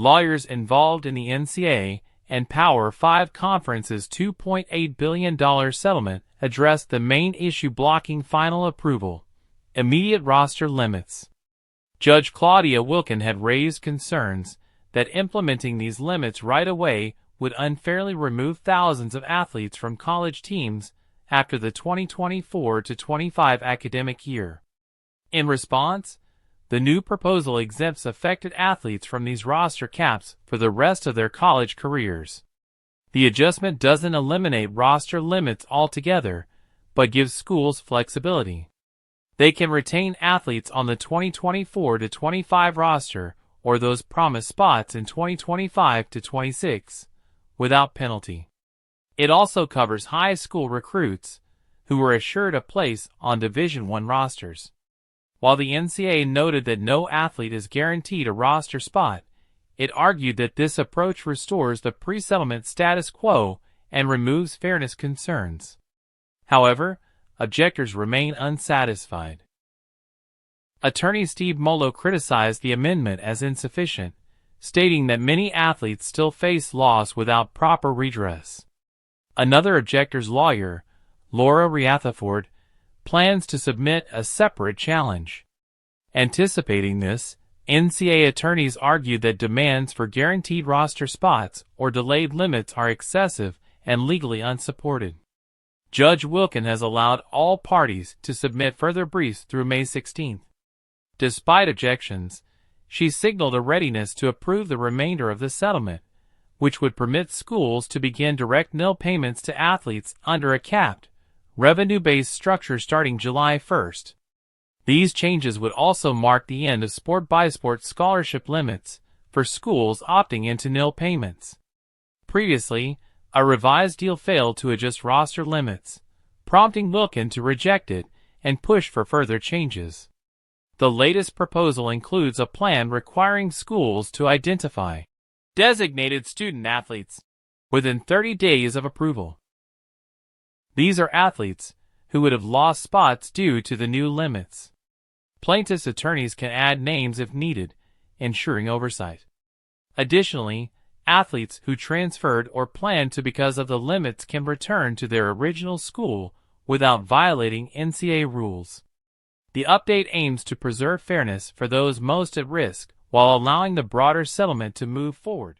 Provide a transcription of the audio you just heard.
lawyers involved in the NCAA and Power Five Conference's $2.8 billion settlement addressed the main issue blocking final approval: immediate roster limits. Judge Claudia Wilken had raised concerns that implementing these limits right away would unfairly remove thousands of athletes from college teams after the 2024-25 academic year. In response, the new proposal exempts affected athletes from these roster caps for the rest of their college careers. The adjustment doesn't eliminate roster limits altogether, but gives schools flexibility. They can retain athletes on the 2024-25 roster or those promised spots in 2025-26 without penalty. It also covers high school recruits who were assured a place on Division I rosters. While the NCAA noted that no athlete is guaranteed a roster spot, it argued that this approach restores the pre-settlement status quo and removes fairness concerns. However, objectors remain unsatisfied. Attorney Steve Molo criticized the amendment as insufficient, stating that many athletes still face loss without proper redress. Another objector's lawyer, Reathaford, plans to submit a separate challenge. Anticipating this, NCAA attorneys argued that demands for guaranteed roster spots or delayed limits are excessive and legally unsupported. Judge Wilken has allowed all parties to submit further briefs through May 16. Despite objections, she signaled a readiness to approve the remainder of the settlement, which would permit schools to begin direct nil payments to athletes under a capped, revenue-based structure starting July 1. These changes would also mark the end of sport-by-sport scholarship limits for schools opting into nil payments. Previously, a revised deal failed to adjust roster limits, prompting Wilken to reject it and push for further changes. The latest proposal includes a plan requiring schools to identify designated student athletes within 30 days of approval. These are athletes who would have lost spots due to the new limits. Plaintiffs' attorneys can add names if needed, ensuring oversight. Additionally, athletes who transferred or planned to because of the limits can return to their original school without violating NCAA rules. The update aims to preserve fairness for those most at risk while allowing the broader settlement to move forward.